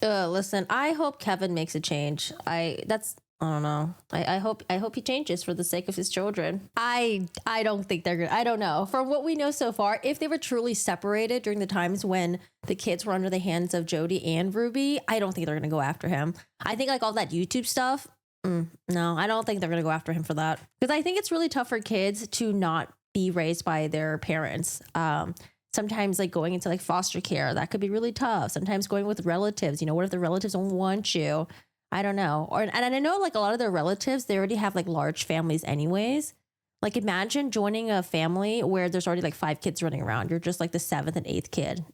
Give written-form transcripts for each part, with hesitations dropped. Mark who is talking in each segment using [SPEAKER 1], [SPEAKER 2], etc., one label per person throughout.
[SPEAKER 1] Listen, I hope Kevin makes a change. I don't know. I hope he changes for the sake of his children. I don't think they're gonna. I don't know. From what we know so far, if they were truly separated during the times when the kids were under the hands of Jodi and Ruby, I don't think they're gonna go after him. I think like all that YouTube stuff. No, I don't think they're gonna go after him for that, because I think it's really tough for kids to not be raised by their parents. Sometimes like going into like foster care, that could be really tough. Sometimes going with relatives, what if the relatives don't want you? I don't know. And I know like a lot of their relatives, they already have like large families anyways. Like imagine joining a family where there's already like 5 kids running around. You're just like the 7th and 8th kid,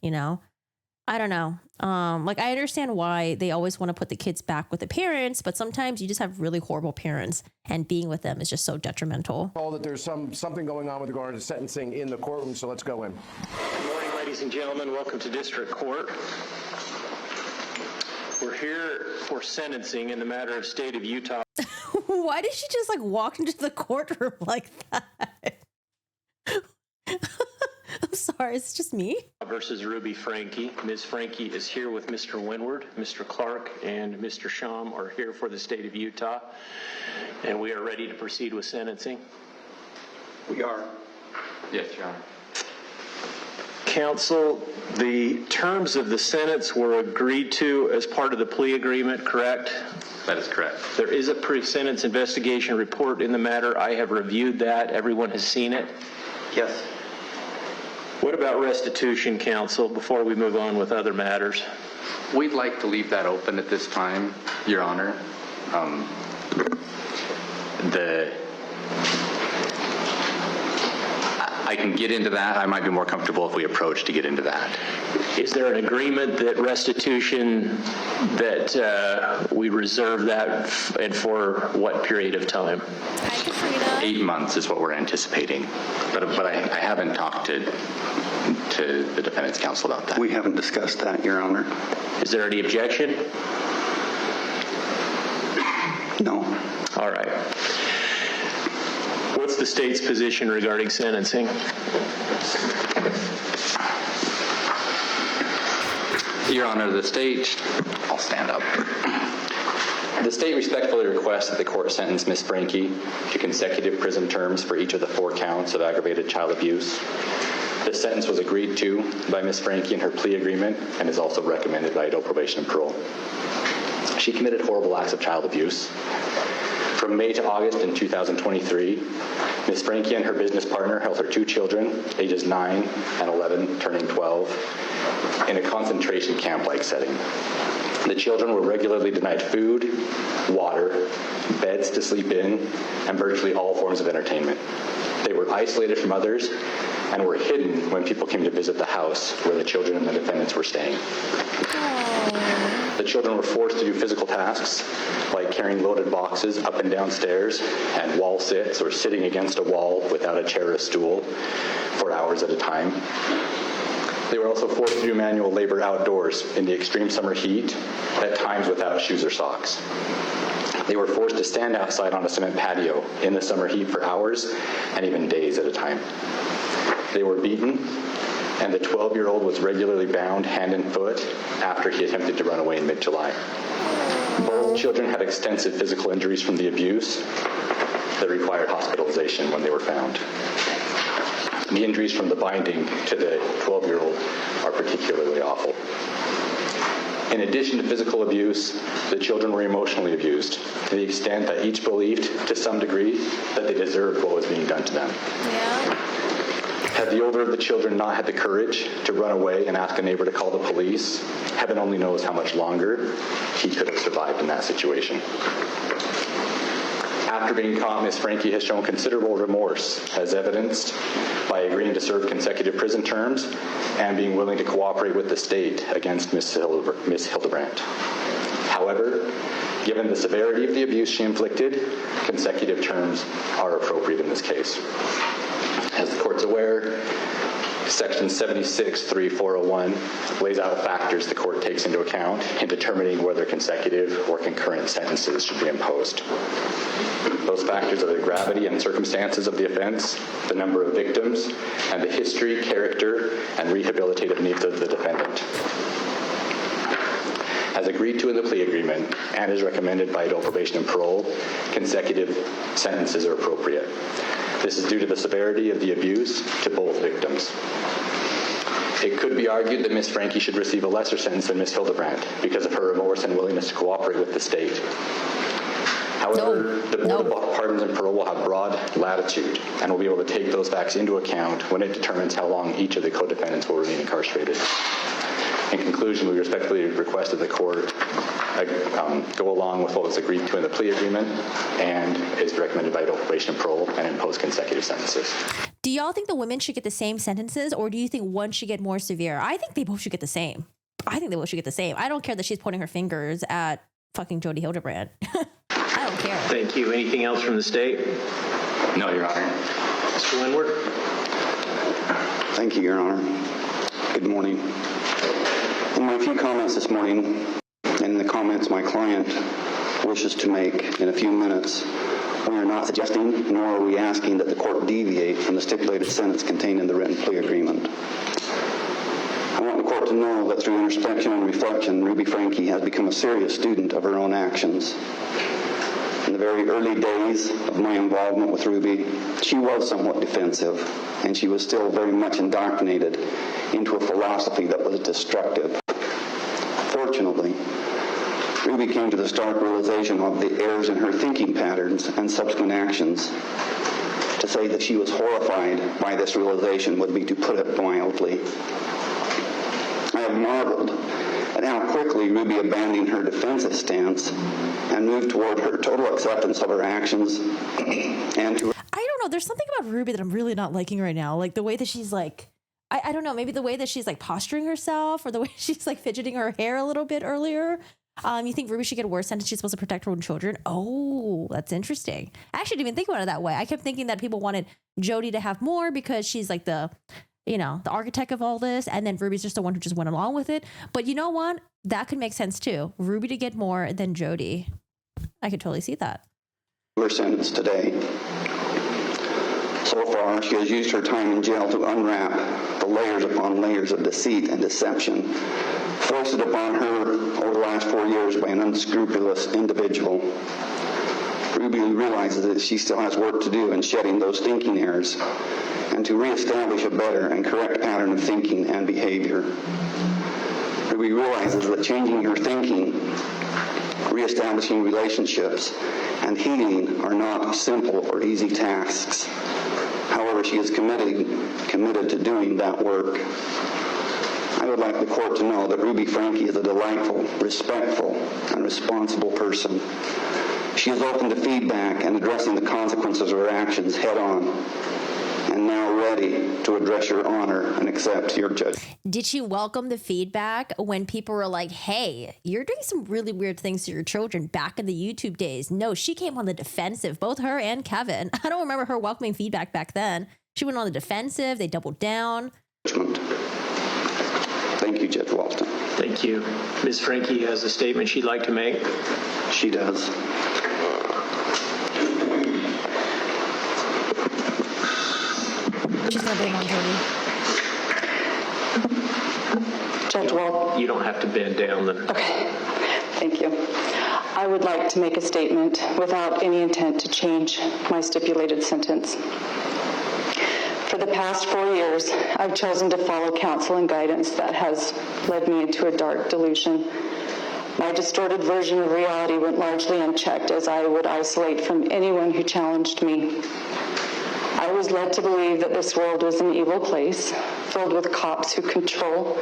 [SPEAKER 1] I don't know. Like I understand why they always want to put the kids back with the parents, but sometimes you just have really horrible parents and being with them is just so detrimental.
[SPEAKER 2] That there's something going on with regard to sentencing in the courtroom, so let's go in.
[SPEAKER 3] Good morning, ladies and gentlemen. Welcome to District Court. We're here for sentencing in the matter of State of Utah.
[SPEAKER 1] Why did she just like walk into the courtroom like that? I'm sorry, it's just me.
[SPEAKER 3] Versus Ruby Franke. Ms. Franke is here with Mr. Windward. Mr. Clark and Mr. Sham are here for the State of Utah. And we are ready to proceed with sentencing.
[SPEAKER 4] We are.
[SPEAKER 5] Yes, Your Honor.
[SPEAKER 3] Counsel, the terms of the sentence were agreed to as part of the plea agreement, correct?
[SPEAKER 5] That is correct.
[SPEAKER 3] There is a pre-sentence investigation report in the matter. I have reviewed that. Everyone has seen it?
[SPEAKER 4] Yes.
[SPEAKER 3] What about restitution, counsel, before we move on with other matters?
[SPEAKER 5] We'd like to leave that open at this time, Your Honor. I can get into that. I might be more comfortable if we approach to get into that.
[SPEAKER 3] Is there an agreement that restitution, that we reserve that and for what period of time?
[SPEAKER 5] 8 months is what we're anticipating. But I haven't talked to the defendant's counsel about that.
[SPEAKER 4] We haven't discussed that, Your Honor.
[SPEAKER 3] Is there any objection?
[SPEAKER 4] No.
[SPEAKER 3] All right. What's the state's position regarding sentencing?
[SPEAKER 5] Your Honor, the state, I'll stand up. The state respectfully requests that the court sentence Ms. Franke to consecutive prison terms for each of the 4 counts of aggravated child abuse. This sentence was agreed to by Ms. Franke in her plea agreement and is also recommended by adult probation and parole. She committed horrible acts of child abuse. From May to August in 2023, Ms. Franke and her business partner held her 2 children, ages 9 and 11, turning 12, in a concentration camp-like setting. The children were regularly denied food, water, beds to sleep in, and virtually all forms of entertainment. They were isolated from others and were hidden when people came to visit the house where the children and the defendants were staying. The children were forced to do physical tasks like carrying loaded boxes up and down stairs and wall sits or sitting against a wall without a chair or a stool for hours at a time. They were also forced to do manual labor outdoors in the extreme summer heat, at times without shoes or socks. They were forced to stand outside on a cement patio in the summer heat for hours and even days at a time. They were beaten, and the 12-year-old was regularly bound hand and foot after he attempted to run away in mid-July. Both children had extensive physical injuries from the abuse that required hospitalization when they were found. The injuries from the binding to the 12-year-old are particularly awful. In addition to physical abuse, the children were emotionally abused to the extent that each believed, to some degree, that they deserved what was being done to them.
[SPEAKER 1] Yeah.
[SPEAKER 5] Had the older of the children not had the courage to run away and ask a neighbor to call the police, heaven only knows how much longer he could have survived in that situation. After being caught, Ms. Franke has shown considerable remorse, as evidenced by agreeing to serve consecutive prison terms and being willing to cooperate with the state against Ms. Hildebrandt. However, given the severity of the abuse she inflicted, consecutive terms are appropriate in this case. As the court's aware, Section 76-3401 lays out factors the court takes into account in determining whether consecutive or concurrent sentences should be imposed. Those factors are the gravity and circumstances of the offense, the number of victims, and the history, character, and rehabilitative needs of the defendant. as agreed to in the plea agreement and is recommended by adult probation and parole, consecutive sentences are appropriate. This is due to the severity of the abuse to both victims. It could be argued that Ms. Franke should receive a lesser sentence than Ms. Hildebrandt because of her remorse and willingness to cooperate with the state. However, the Board of Pardons and Parole will have broad latitude and will be able to take those facts into account when it determines how long each of the co-defendants will remain incarcerated. In conclusion, we respectfully request that the court go along with what was agreed to in the plea agreement and is recommended by adult probation and parole and impose consecutive sentences.
[SPEAKER 1] Do y'all think the women should get the same sentences, or do you think one should get more severe? I think they both should get the same. I don't care that she's pointing her fingers at fucking Jodi Hildebrandt. I don't care.
[SPEAKER 3] Thank you. Anything else from the state?
[SPEAKER 5] No, Your Honor.
[SPEAKER 3] Mr. Windward?
[SPEAKER 4] Thank you, Your Honor. Good morning. In my few comments this morning, and in the comments my client wishes to make in a few minutes, we are not suggesting, nor are we asking that the court deviate from the stipulated sentence contained in the written plea agreement. I want the court to know that through introspection and reflection, Ruby Franke has become a serious student of her own actions. In the very early days of my involvement with Ruby, she was somewhat defensive, and she was still very much indoctrinated into a philosophy that was destructive. Fortunately, Ruby came to the stark realization of the errors in her thinking patterns and subsequent actions. To say that she was horrified by this realization would be to put it mildly. I have marveled at how quickly Ruby abandoned her defensive stance and moved toward her total acceptance of her actions and to...
[SPEAKER 1] I don't know. There's something about Ruby that I'm really not liking right now. Like the way that she's like, I don't know, maybe the way that she's like posturing herself, or the way she's like fidgeting her hair a little bit earlier. You think Ruby should get a worse sentence? She's supposed to protect her own children? Oh, that's interesting. I actually didn't even think about it that way. I kept thinking that people wanted Jodi to have more because she's like the architect of all this, and then Ruby's just the one who just went along with it. But you know what? That could make sense too. Ruby to get more than Jodi. I could totally see that.
[SPEAKER 4] Her sentence today. So far, she has used her time in jail to unwrap the layers upon layers of deceit and deception foisted upon her over the last 4 years by an unscrupulous individual. Ruby realizes that she still has work to do in shedding those thinking errors and to reestablish a better and correct pattern of thinking and behavior. Ruby realizes that changing her thinking, reestablishing relationships, and healing are not simple or easy tasks. However, she is committed to doing that work. I would like the court to know that Ruby Franke is a delightful, respectful, and responsible person. She is open to feedback and addressing the consequences of her actions head on, and now ready to address your honor and accept your judgment.
[SPEAKER 1] Did she welcome the feedback when people were like, hey, you're doing some really weird things to your children back in the YouTube days? No, she came on the defensive, both her and Kevin. I don't remember her welcoming feedback back then. She went on the defensive. They doubled down.
[SPEAKER 4] Thank you, Judge Walston.
[SPEAKER 3] Thank you. Ms. Franke has a statement she'd like to make.
[SPEAKER 4] She does.
[SPEAKER 1] She's going to blame on Jodi.
[SPEAKER 6] Judge Walt.
[SPEAKER 3] You don't have to bend down.
[SPEAKER 6] Okay. Thank you. I would like to make a statement without any intent to change my stipulated sentence. For the past 4 years, I've chosen to follow counsel and guidance that has led me into a dark delusion. My distorted version of reality went largely unchecked as I would isolate from anyone who challenged me. I was led to believe that this world was an evil place, filled with cops who control,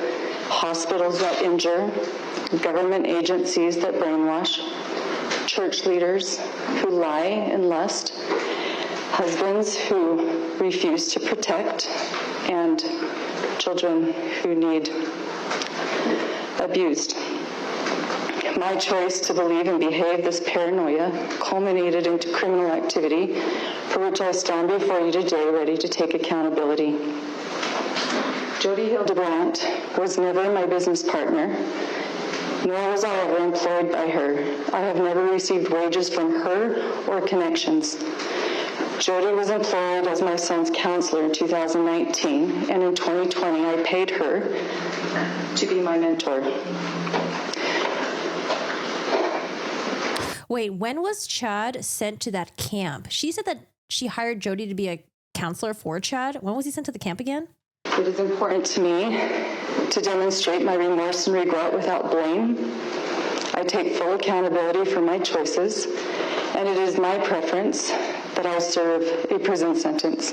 [SPEAKER 6] hospitals that injure, government agencies that brainwash, church leaders who lie and lust, husbands who refuse to protect, and children who need abused. My choice to believe and behave this paranoia culminated into criminal activity for which I stand before you today ready to take accountability. Jodi Hildebrandt was never my business partner, nor was I ever employed by her. I have never received wages from her or connections. Jodi was employed as my son's counselor in 2019, and in 2020 I paid her to be my mentor.
[SPEAKER 1] Wait, when was Chad sent to that camp? She said that she hired Jodi to be a counselor for Chad. When was he sent to the camp again?
[SPEAKER 6] It is important to me to demonstrate my remorse and regret without blame. I take full accountability for my choices, and it is my preference that I serve a prison sentence.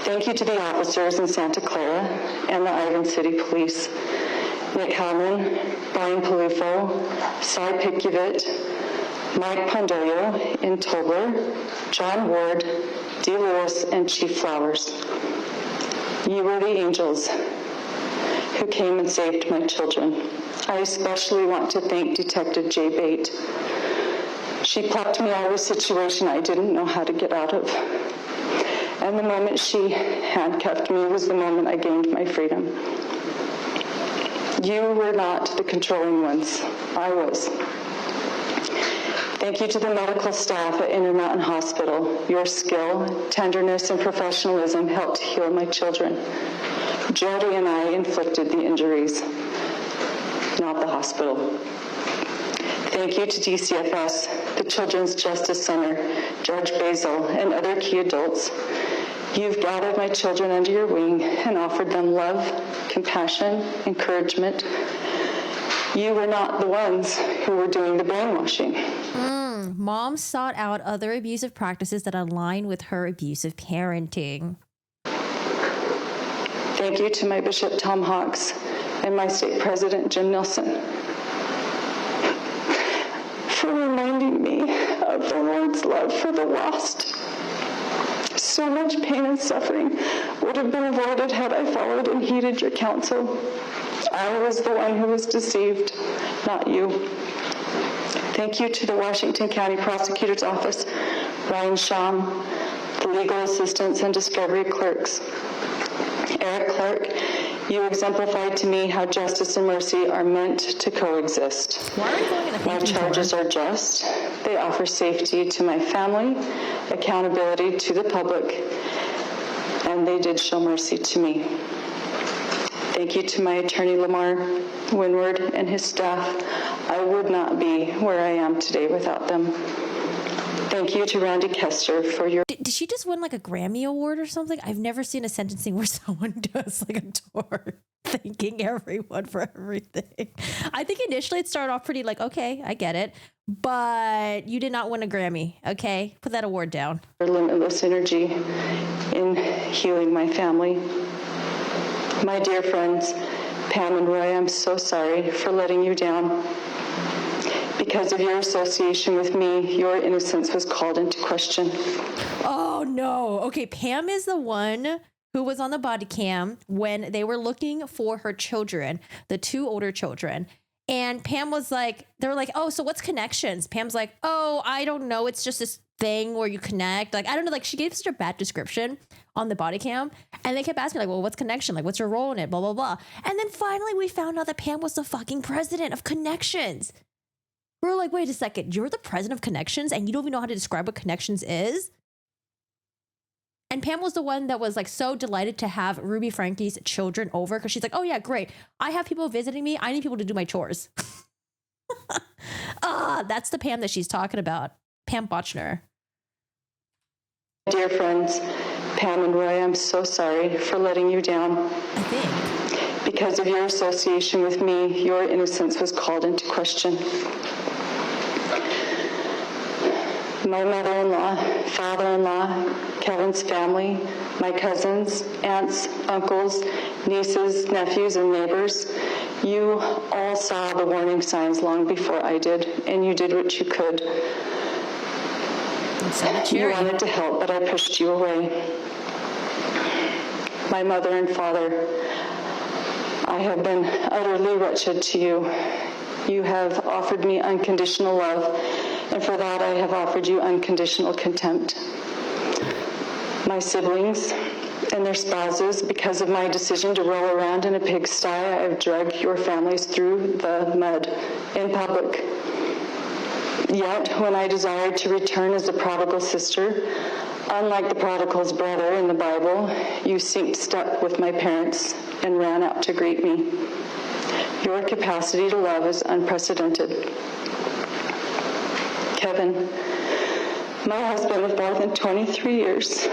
[SPEAKER 6] Thank you to the officers in Santa Clara and the Ivan City Police, Nick Hellman, Brian Palufo, Cy Pickuvit, Mike Pondoyo in Tobler, John Ward, D. Lewis, and Chief Flowers. You were the angels who came and saved my children. I especially want to thank Detective Jay Bate. She plucked me out of a situation I didn't know how to get out of. And the moment she handcuffed me was the moment I gained my freedom. You were not the controlling ones. I was. Thank you to the medical staff at Intermountain Hospital. Your skill, tenderness, and professionalism helped heal my children. Jodi and I inflicted the injuries, not the hospital. Thank you to DCFS, the Children's Justice Center, Judge Basil, and other key adults. You've gathered my children under your wing and offered them love, compassion, encouragement. You were not the ones who were doing the brainwashing.
[SPEAKER 1] Mom sought out other abusive practices that align with her abusive parenting.
[SPEAKER 6] Thank you to my Bishop Tom Hawks and my state president Jim Nelson for reminding me of the Lord's love for the lost. So much pain and suffering would have been avoided had I followed and heeded your counsel. I was the one who was deceived, not you. Thank you to the Washington County Prosecutor's Office, Ryan Sham, the legal assistants and discovery clerks. Eric Clark, you exemplified to me how justice and mercy are meant to coexist.
[SPEAKER 1] Why are you going in a
[SPEAKER 6] My charges are just. They offer safety to my family, accountability to the public, and they did show mercy to me. Thank you to my attorney, Lamar Windward, and his staff. I would not be where I am today without them. Thank you to Randy Kester for your...
[SPEAKER 1] Did she just win like a Grammy Award or something? I've never seen a sentencing where someone does like a tour thanking everyone for everything. I think initially it started off pretty like, okay, I get it. But you did not win a Grammy, okay? Put that award down.
[SPEAKER 6] Limitless energy in healing my family. My dear friends, Pam and Roy, I'm so sorry for letting you down. Because of your association with me, your innocence was called into question.
[SPEAKER 1] Oh, no. Okay, Pam is the one who was on the body cam when they were looking for her children, the two older children. And Pam was like, they were like, oh, so what's connections? Pam's like, oh, I don't know. It's just this thing where you connect. Like, I don't know. Like, she gave such a bad description on the body cam. And they kept asking, like, well, what's connection? Like, what's your role in it? Blah, blah, blah. And then finally we found out that Pam was the fucking president of Connections. We were like, wait a second. You're the president of Connections and you don't even know how to describe what Connections is? And Pam was the one that was like so delighted to have Ruby Franke's children over because she's like, oh yeah, great. I have people visiting me. I need people to do my chores. That's the Pam that she's talking about. Pam Bochner.
[SPEAKER 6] Dear friends, Pam and Roy, I'm so sorry for letting you down.
[SPEAKER 1] I think.
[SPEAKER 6] Because of your association with me, your innocence was called into question. My mother-in-law, father-in-law, Kevin's family, my cousins, aunts, uncles, nieces, nephews, and neighbors, you all saw the warning signs long before I did, and you did what you could. You wanted to help, but I pushed you away. My mother and father, I have been utterly wretched to you. You have offered me unconditional love, and for that I have offered you unconditional contempt. My siblings and their spouses, because of my decision to roll around in a pigsty, I have dragged your families through the mud in public. Yet, when I desired to return as a prodigal sister, unlike the prodigal's brother in the Bible, you synced step with my parents and ran out to greet me. Your capacity to love is unprecedented. Kevin, my husband of more than 23 years,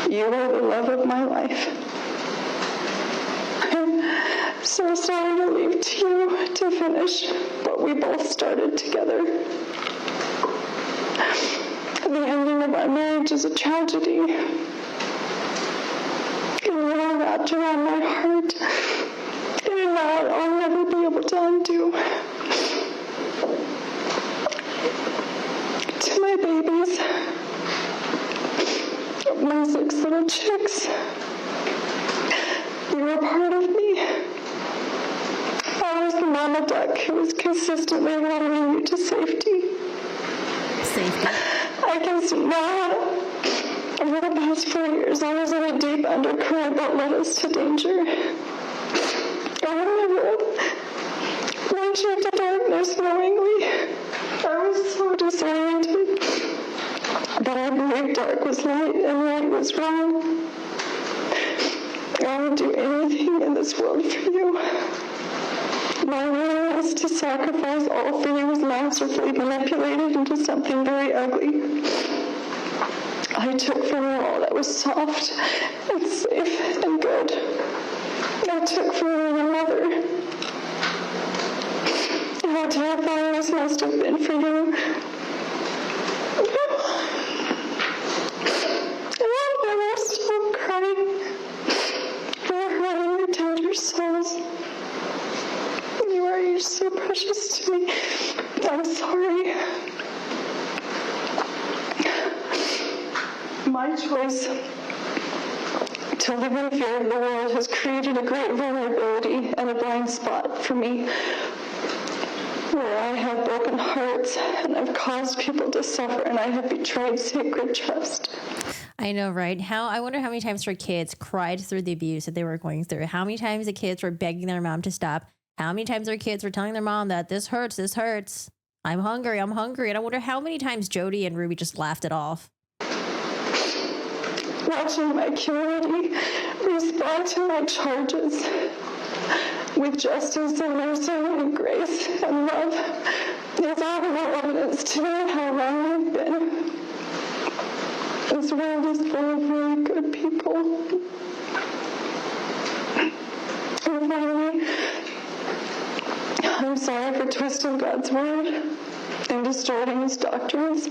[SPEAKER 6] you are the love of my life. I'm so sorry to leave to you to finish what we both started together. The ending of our marriage is a tragedy. It all wrapped around my heart, and a knot I'll never be able to undo. To my babies, my 6 little chicks, you were part of me. I was the mama duck who was consistently watering you to safety. I can see now. Over the past 4 years, I was in a deep undercurrent that led us to danger. I never ventured to darkness knowingly. I was so disoriented. But I believed dark was light and right was wrong. I would do anything in this world for you. My willingness to sacrifice all for you was masterfully manipulated into something very ugly. I took from you all that was soft and safe and good. I took from you your mother. How terrifying this must have been for you. And I still crying. You're hurting your tender souls. You're so precious to me. I'm sorry. My choice to live in fear of the world has created a great vulnerability and a blind spot for me, where I have broken hearts and I've caused people to suffer and I have betrayed sacred trust.
[SPEAKER 1] I know, right? I wonder how many times her kids cried through the abuse that they were going through. How many times the kids were begging their mom to stop. How many times their kids were telling their mom that this hurts. I'm hungry. And I wonder how many times Jodi and Ruby just laughed it off.
[SPEAKER 6] Watching my community respond to my charges with justice and mercy and grace and love is all the more evidence to me how wrong I've been. This world is full of really good people. And finally, I'm sorry for twisting God's word and distorting his doctrines.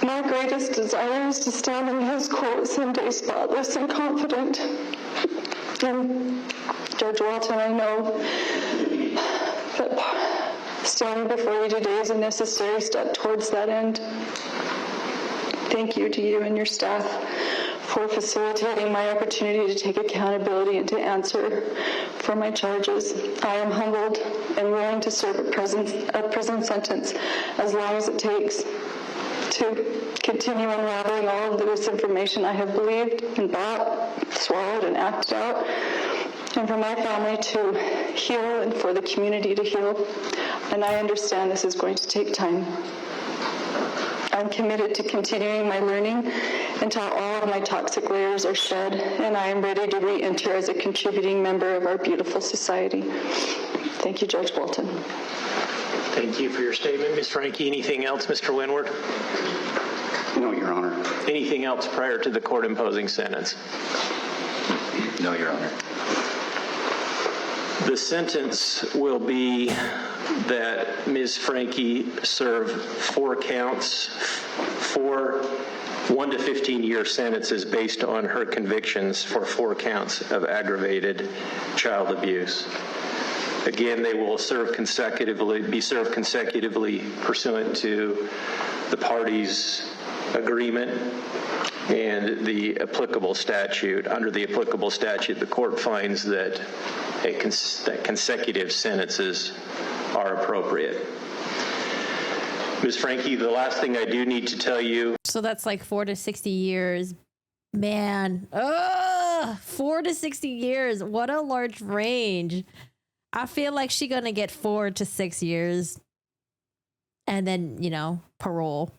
[SPEAKER 6] My greatest desire is to stand in his court someday spotless and confident. And Judge Walton, I know that standing before you today is a necessary step towards that end. Thank you to you and your staff for facilitating my opportunity to take accountability and to answer for my charges. I am humbled and willing to serve a prison sentence as long as it takes to continue unraveling all of the misinformation I have believed and bought, swallowed, and acted out, and for my family to heal and for the community to heal. And I understand this is going to take time. I'm committed to continuing my learning until all of my toxic layers are shed, and I am ready to re-enter as a contributing member of our beautiful society. Thank you, Judge Walton.
[SPEAKER 3] Thank you for your statement, Ms. Franke. Anything else, Mr. Windward?
[SPEAKER 4] No, Your Honor.
[SPEAKER 3] Anything else prior to the court imposing sentence?
[SPEAKER 5] No, Your Honor.
[SPEAKER 3] The sentence will be that Ms. Franke serve 4 counts, 1 to 15-year sentences based on her convictions for 4 counts of aggravated child abuse. Again, they will be served consecutively pursuant to the parties' agreement and the applicable statute. Under the applicable statute, the court finds that consecutive sentences are appropriate. Ms. Franke, the last thing I do need to tell you.
[SPEAKER 1] So that's like 4 to 60 years. Man, 4 to 60 years. What a large range. I feel like she's going to get 4 to 6 years and then, parole.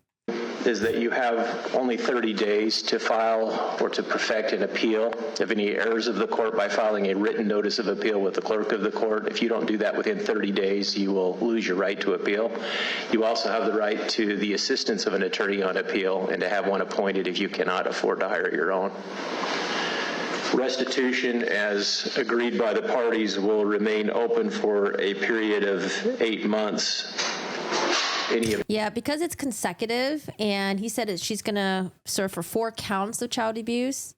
[SPEAKER 3] is that you have only 30 days to file or to perfect an appeal of any errors of the court by filing a written notice of appeal with the clerk of the court. If you don't do that within 30 days, you will lose your right to appeal. You also have the right to the assistance of an attorney on appeal and to have one appointed if you cannot afford to hire your own. Restitution, as agreed by the parties, will remain open for a period of 8 months.
[SPEAKER 1] Yeah, because it's consecutive, and he said she's going to serve for 4 counts of child abuse.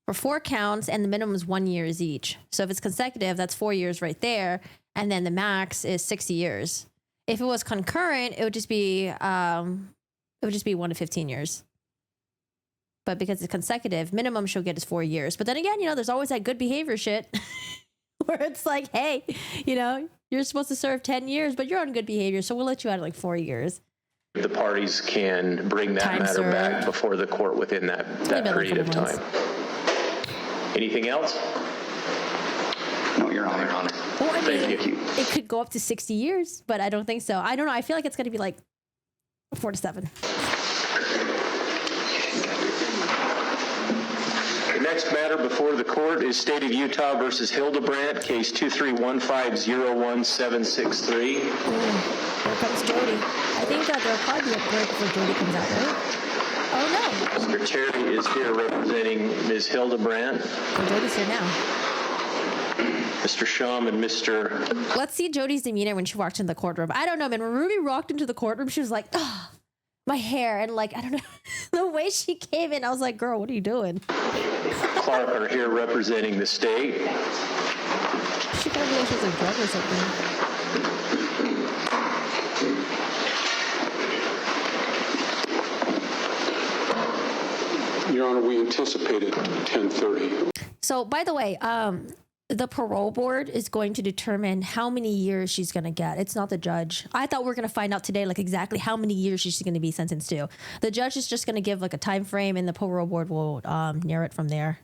[SPEAKER 1] For 4 counts, and the minimum is 1 year each. So if it's consecutive, that's 4 years right there, and then the max is 60 years. If it was concurrent, it would just be 1 to 15 years. But because it's consecutive, minimum she'll get is 4 years. But then again, there's always that good behavior shit where it's like, hey, you're supposed to serve 10 years, but you're on good behavior, so we'll let you out at 4 years.
[SPEAKER 3] The parties can bring that matter back before the court within that period of time. Anything else?
[SPEAKER 4] No, Your Honor.
[SPEAKER 1] Well, I mean,
[SPEAKER 3] Thank you.
[SPEAKER 1] It could go up to 60 years, but I don't think so. I don't know. I feel like it's going to be like 4 to 7.
[SPEAKER 3] The next matter before the court is State of Utah versus Hildebrandt, case 231501763.
[SPEAKER 1] Here comes Jodi. I think that there'll probably be a break before Jodi comes out, right? Oh, no.
[SPEAKER 3] Mr. Terry is here representing Ms. Hildebrandt.
[SPEAKER 1] Well, Jodi's here now.
[SPEAKER 3] Mr. Shum and Mr.
[SPEAKER 1] Let's see Jodi's demeanor when she walked into the courtroom. I don't know, man. When Ruby walked into the courtroom, she was like, oh, my hair. And I don't know. The way she came in, I was like, girl, what are you doing?
[SPEAKER 3] Clark are here representing the state.
[SPEAKER 1] She kind of like she's a drug or something.
[SPEAKER 7] Your Honor, we anticipated 10:30.
[SPEAKER 1] So, by the way, the parole board is going to determine how many years she's going to get. It's not the judge. I thought we were going to find out today, exactly how many years she's going to be sentenced to. The judge is just going to give a time frame, and the parole board will narrow it from there.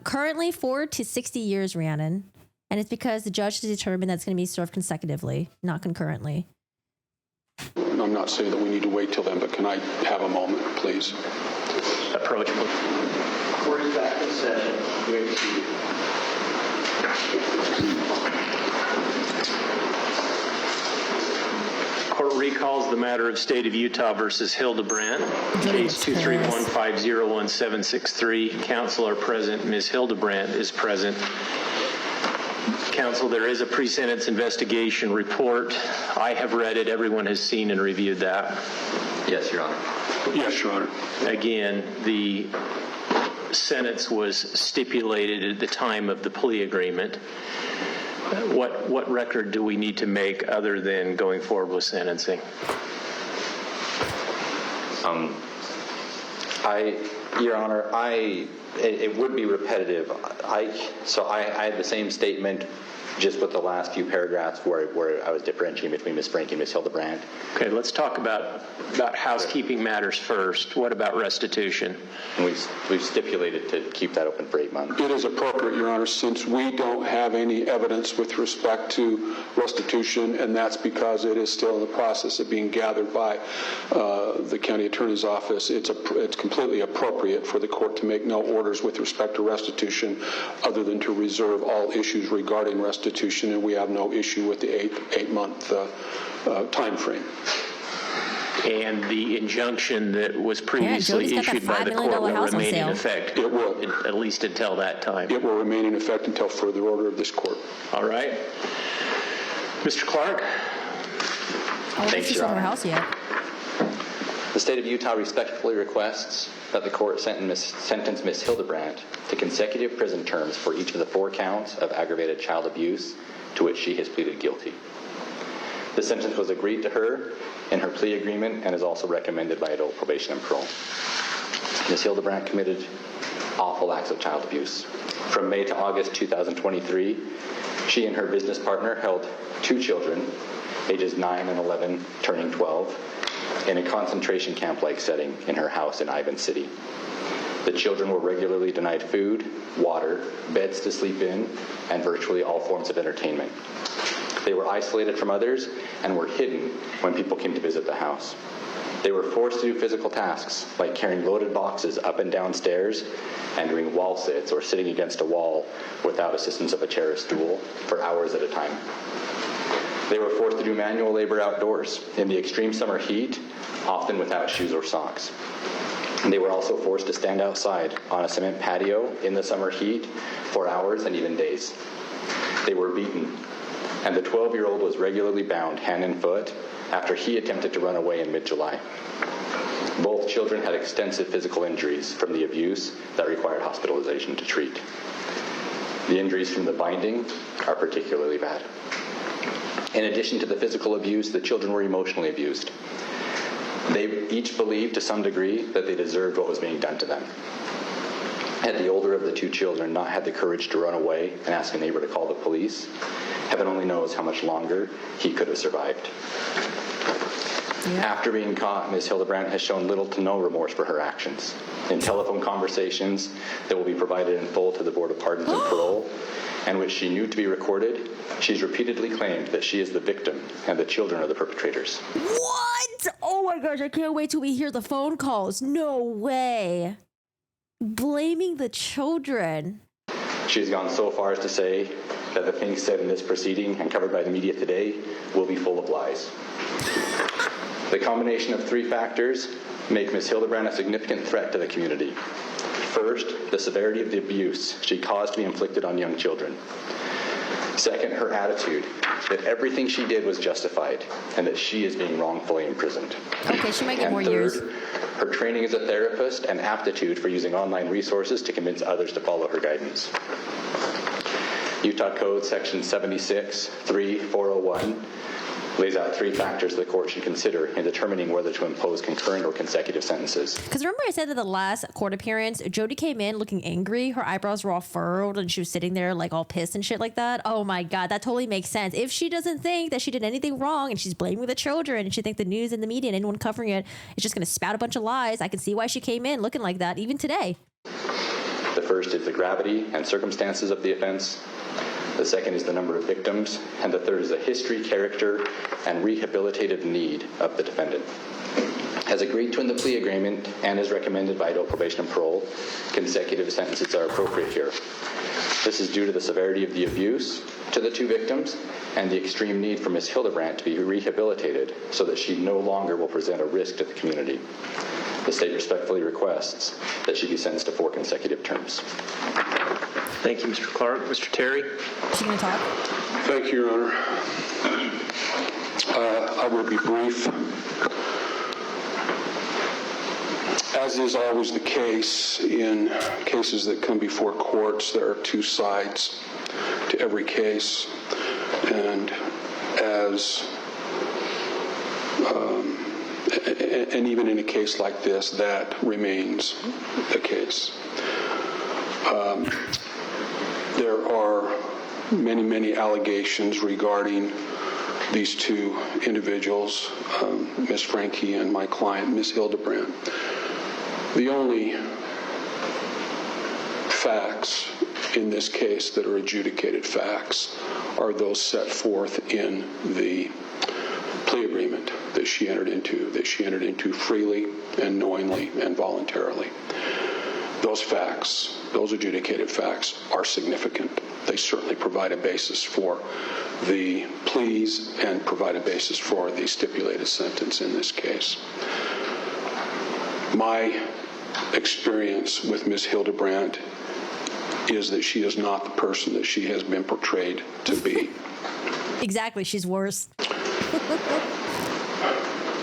[SPEAKER 1] Currently 4 to 60 years, Rhiannon, and it's because the judge has determined that it's going to be served consecutively, not concurrently.
[SPEAKER 7] And I'm not saying that we need to wait till then, but can I have a moment, please?
[SPEAKER 3] Approach.
[SPEAKER 8] Court is back in session. You may be seated.
[SPEAKER 3] Court recalls the matter of State of Utah versus Hildebrandt, case 231501763. Counsel are present. Ms. Hildebrandt is present. Counsel, there is a pre-sentence investigation report. I have read it. Everyone has seen and reviewed that.
[SPEAKER 5] Yes, Your Honor.
[SPEAKER 7] Yes, Your Honor.
[SPEAKER 3] Again, the sentence was stipulated at the time of the plea agreement. What record do we need to make other than going forward with sentencing?
[SPEAKER 5] Your Honor, it would be repetitive. I had the same statement, just with the last few paragraphs where I was differentiating between Ms. Franke and Ms. Hildebrandt.
[SPEAKER 3] Okay, let's talk about housekeeping matters first. What about restitution?
[SPEAKER 5] And we've stipulated to keep that open for 8 months.
[SPEAKER 7] It is appropriate, Your Honor, since we don't have any evidence with respect to restitution, and that's because it is still in the process of being gathered by the county attorney's office. It's completely appropriate for the court to make no orders with respect to restitution other than to reserve all issues regarding restitution, and we have no issue with the eight-month time frame.
[SPEAKER 3] And the injunction that was previously issued by the court will remain in effect.
[SPEAKER 7] It will.
[SPEAKER 3] At least until that time.
[SPEAKER 7] It will remain in effect until further order of this court.
[SPEAKER 3] All right. Mr. Clark?
[SPEAKER 1] Thanks, Your Honor. House yet.
[SPEAKER 5] The State of Utah respectfully requests that the court sentence Ms. Hildebrandt to consecutive prison terms for each of the 4 counts of aggravated child abuse to which she has pleaded guilty. The sentence was agreed to her in her plea agreement and is also recommended by adult probation and parole. Ms. Hildebrandt committed awful acts of child abuse. From May to August 2023, she and her business partner held 2 children, ages 9 and 11, turning 12, in a concentration camp-like setting in her house in Ivan City. The children were regularly denied food, water, beds to sleep in, and virtually all forms of entertainment. They were isolated from others and were hidden when people came to visit the house. They were forced to do physical tasks like carrying loaded boxes up and down stairs and doing wall sits or sitting against a wall without assistance of a chair or stool for hours at a time. They were forced to do manual labor outdoors in the extreme summer heat, often without shoes or socks. They were also forced to stand outside on a cement patio in the summer heat for hours and even days. They were beaten, and the 12-year-old was regularly bound hand and foot after he attempted to run away in mid-July. Both children had extensive physical injuries from the abuse that required hospitalization to treat. The injuries from the binding are particularly bad. In addition to the physical abuse, the children were emotionally abused. They each believed to some degree that they deserved what was being done to them. Had the older of the two children not had the courage to run away and ask a neighbor to call the police, heaven only knows how much longer he could have survived. After being caught, Ms. Hildebrandt has shown little to no remorse for her actions. In telephone conversations that will be provided in full to the Board of Pardons and Parole, and which she knew to be recorded, she's repeatedly claimed that she is the victim and the children are the perpetrators.
[SPEAKER 1] What? Oh my gosh, I can't wait till we hear the phone calls. No way. Blaming the children.
[SPEAKER 5] She's gone so far as to say that the things said in this proceeding and covered by the media today will be full of lies. The combination of three factors make Ms. Hildebrandt a significant threat to the community. First, the severity of the abuse she caused to be inflicted on young children. Second, her attitude that everything she did was justified and that she is being wrongfully imprisoned.
[SPEAKER 1] Okay, she might get more
[SPEAKER 5] third,
[SPEAKER 1] years.
[SPEAKER 5] Her training as a therapist and aptitude for using online resources to convince others to follow her guidance. Utah Code Section 76-3401 lays out three factors the court should consider in determining whether to impose concurrent or consecutive sentences.
[SPEAKER 1] Because remember I said that the last court appearance, Jodi came in looking angry. Her eyebrows were all furrowed and she was sitting there like all pissed and shit like that. Oh my God, that totally makes sense. If she doesn't think that she did anything wrong and she's blaming the children and she thinks the news and the media and anyone covering it is just going to spout a bunch of lies, I can see why she came in looking like that even today.
[SPEAKER 5] The first is the gravity and circumstances of the offense. The second is the number of victims, and the third is the history, character, and rehabilitative need of the defendant. As agreed to in the plea agreement and as recommended by adult probation and parole, consecutive sentences are appropriate here. This is due to the severity of the abuse to the two victims and the extreme need for Ms. Hildebrandt to be rehabilitated so that she no longer will present a risk to the community. The state respectfully requests that she be sentenced to 4 consecutive terms.
[SPEAKER 3] Thank you, Mr. Clark. Mr. Terry?
[SPEAKER 1] She's going to talk.
[SPEAKER 7] Thank you, Your Honor. I will be brief. As is always the case in cases that come before courts, there are two sides to every case. And and even in a case like this, that remains the case. There are many, many allegations regarding these two individuals, Ms. Franke and my client, Ms. Hildebrandt. The only facts in this case that are adjudicated facts are those set forth in the plea agreement that she entered into freely and knowingly and voluntarily. Those facts, those adjudicated facts, are significant. They certainly provide a basis for the pleas and provide a basis for the stipulated sentence in this case. My experience with Ms. Hildebrandt is that she is not the person that she has been portrayed to be.
[SPEAKER 1] Exactly, she's worse.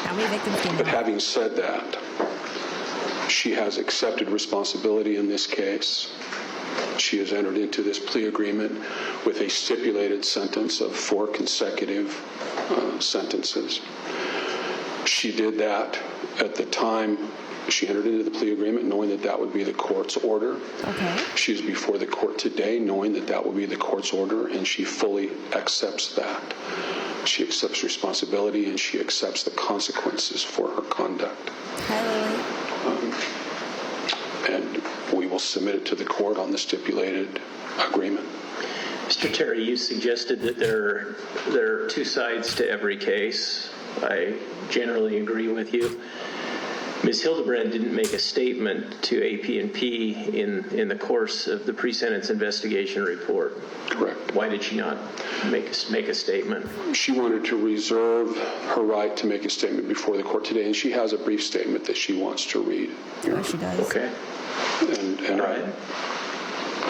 [SPEAKER 1] How many victims came
[SPEAKER 7] But
[SPEAKER 1] out?
[SPEAKER 7] having said that, she has accepted responsibility in this case. She has entered into this plea agreement with a stipulated sentence of 4 consecutive sentences. She did that at the time she entered into the plea agreement, knowing that that would be the court's order.
[SPEAKER 1] Okay.
[SPEAKER 7] She is before the court today, knowing that that will be the court's order, and she fully accepts that. She accepts responsibility, and she accepts the consequences for her conduct.
[SPEAKER 1] Hi, Lily.
[SPEAKER 7] And we will submit it to the court on the stipulated agreement.
[SPEAKER 3] Mr. Terry, you suggested that there are two sides to every case. I generally agree with you. Ms. Hildebrandt didn't make a statement to AP&P in the course of the pre-sentence investigation report.
[SPEAKER 7] Correct.
[SPEAKER 3] Why did she not make a statement?
[SPEAKER 7] She wanted to reserve her right to make a statement before the court today, and she has a brief statement that she wants to read.
[SPEAKER 1] Oh, she does.
[SPEAKER 3] Okay.
[SPEAKER 7] And
[SPEAKER 3] all right.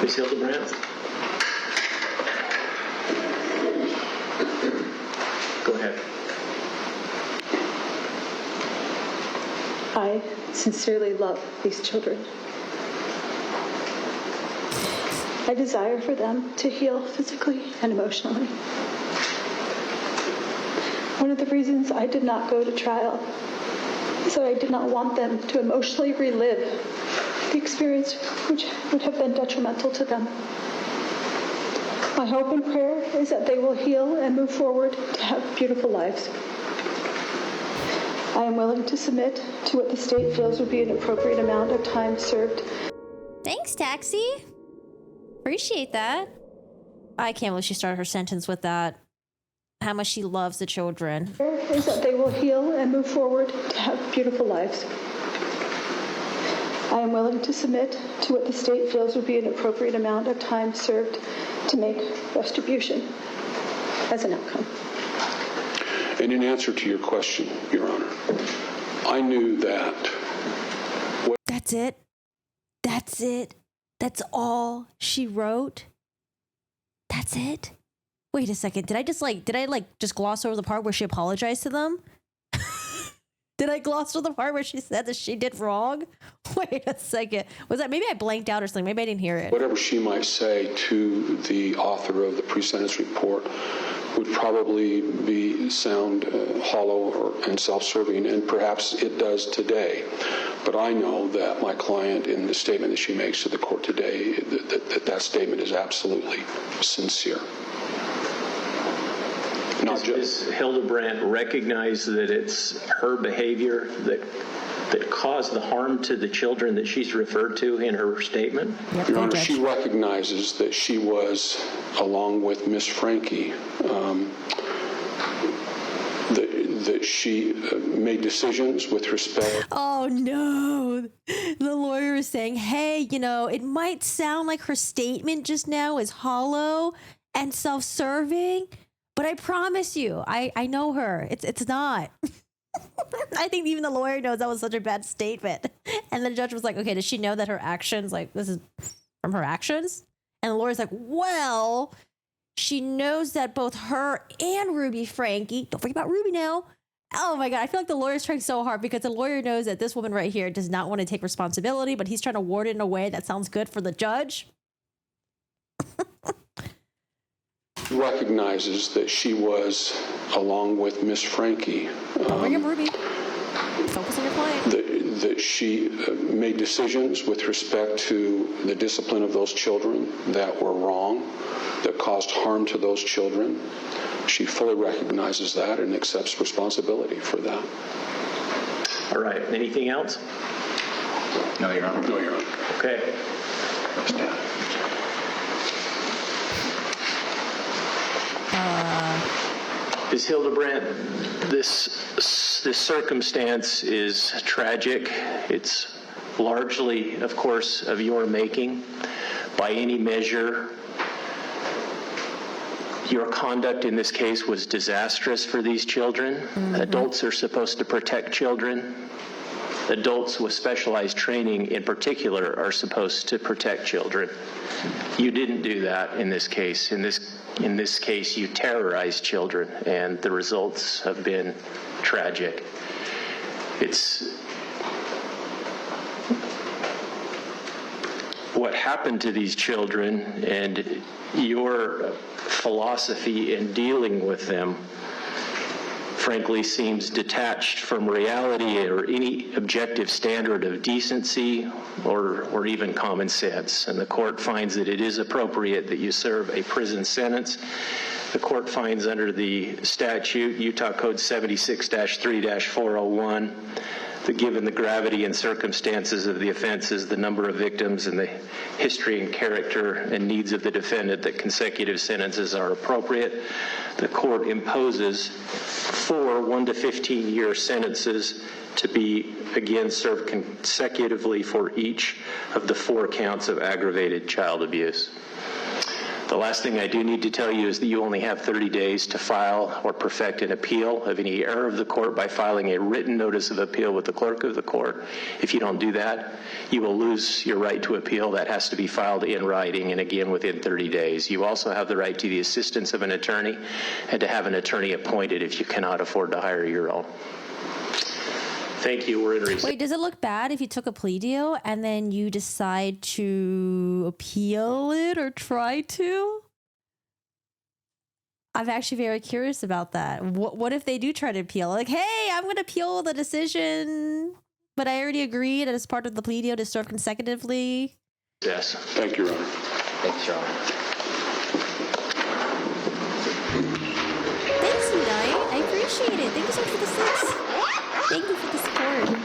[SPEAKER 3] Ms. Hildebrandt? Go ahead.
[SPEAKER 9] I sincerely love these children. I desire for them to heal physically and emotionally. One of the reasons I did not go to trial is that I did not want them to emotionally relive the experience which would have been detrimental to them. My hope and prayer is that they will heal and move forward to have beautiful lives. I am willing to submit to what the state feels would be an appropriate amount of time served.
[SPEAKER 1] Thanks, Taxi. Appreciate that. I can't believe she started her sentence with that. How much she loves the children.
[SPEAKER 9] Is that they will heal and move forward to have beautiful lives. I am willing to submit to what the state feels would be an appropriate amount of time served to make retribution as an outcome.
[SPEAKER 7] And in answer to your question, Your Honor, I knew that.
[SPEAKER 1] That's it. That's it. That's all she wrote. That's it. Wait a second. Did I just gloss over the part where she apologized to them? Did I gloss over the part where she said that she did wrong? Wait a second. Was that, maybe I blanked out or something. Maybe I didn't hear it.
[SPEAKER 7] Whatever she might say to the author of the pre-sentence report would probably sound hollow and self-serving, and perhaps it does today. But I know that my client, in the statement that she makes to the court today, that statement is absolutely sincere.
[SPEAKER 3] Does Hildebrandt recognize that it's her behavior that caused the harm to the children that she's referred to in her statement?
[SPEAKER 1] Yep,
[SPEAKER 7] Your Honor, she recognizes that she was, along with Miss Franke, that she made decisions with respect.
[SPEAKER 1] Oh no. The lawyer is saying, hey, it might sound like her statement just now is hollow and self-serving, but I promise you, I know her. It's not. I think even the lawyer knows that was such a bad statement. And the judge was like, okay, does she know that her actions, this is from her actions? And the lawyer's like, well, she knows that both her and Ruby Franke, don't forget about Ruby now. Oh my God, I feel like the lawyer's trying so hard because the lawyer knows that this woman right here does not want to take responsibility, but he's trying to word it in a way that sounds good for the judge.
[SPEAKER 7] Recognizes that she was, along with Miss Franke,
[SPEAKER 1] Don't bring up Ruby. Focus on your client.
[SPEAKER 7] that she made decisions with respect to the discipline of those children that were wrong, that caused harm to those children. She fully recognizes that and accepts responsibility for that.
[SPEAKER 3] All right. Anything else?
[SPEAKER 5] No, Your Honor.
[SPEAKER 7] No, Your Honor.
[SPEAKER 3] Okay. Ms. Hildebrandt, this circumstance is tragic. It's largely, of course, of your making. By any measure, your conduct in this case was disastrous for these children. Mm-hmm. Adults are supposed to protect children. Adults with specialized training in particular are supposed to protect children. You didn't do that in this case. In this case, you terrorized children, and the results have been tragic. It's what happened to these children and your philosophy in dealing with them frankly seems detached from reality or any objective standard of decency or even common sense. And the court finds that it is appropriate that you serve a prison sentence. The court finds under the statute, Utah Code 76-3-401, that given the gravity and circumstances of the offenses, the number of victims, and the history and character and needs of the defendant, that consecutive sentences are appropriate. The court imposes 4 1 to 15-year sentences to be, again, served consecutively for each of the 4 counts of aggravated child abuse. The last thing I do need to tell you is that you only have 30 days to file or perfect an appeal of any error of the court by filing a written notice of appeal with the clerk of the court. If you don't do that, you will lose your right to appeal. That has to be filed in writing, and again within 30 days. You also have the right to the assistance of an attorney and to have an attorney appointed if you cannot afford to hire your own. Thank you. We're in recess.
[SPEAKER 1] Wait, does it look bad if you took a plea deal and then you decide to appeal it or try to? I'm actually very curious about that. What if they do try to appeal? Like, hey, I'm going to appeal the decision, but I already agreed as part of the plea deal to serve consecutively.
[SPEAKER 3] Yes.
[SPEAKER 7] Thank you, Your Honor.
[SPEAKER 5] Thanks, Your Honor.
[SPEAKER 1] Thanks, Unite. I appreciate it. Thank you so much for the 6. Thank you for the support.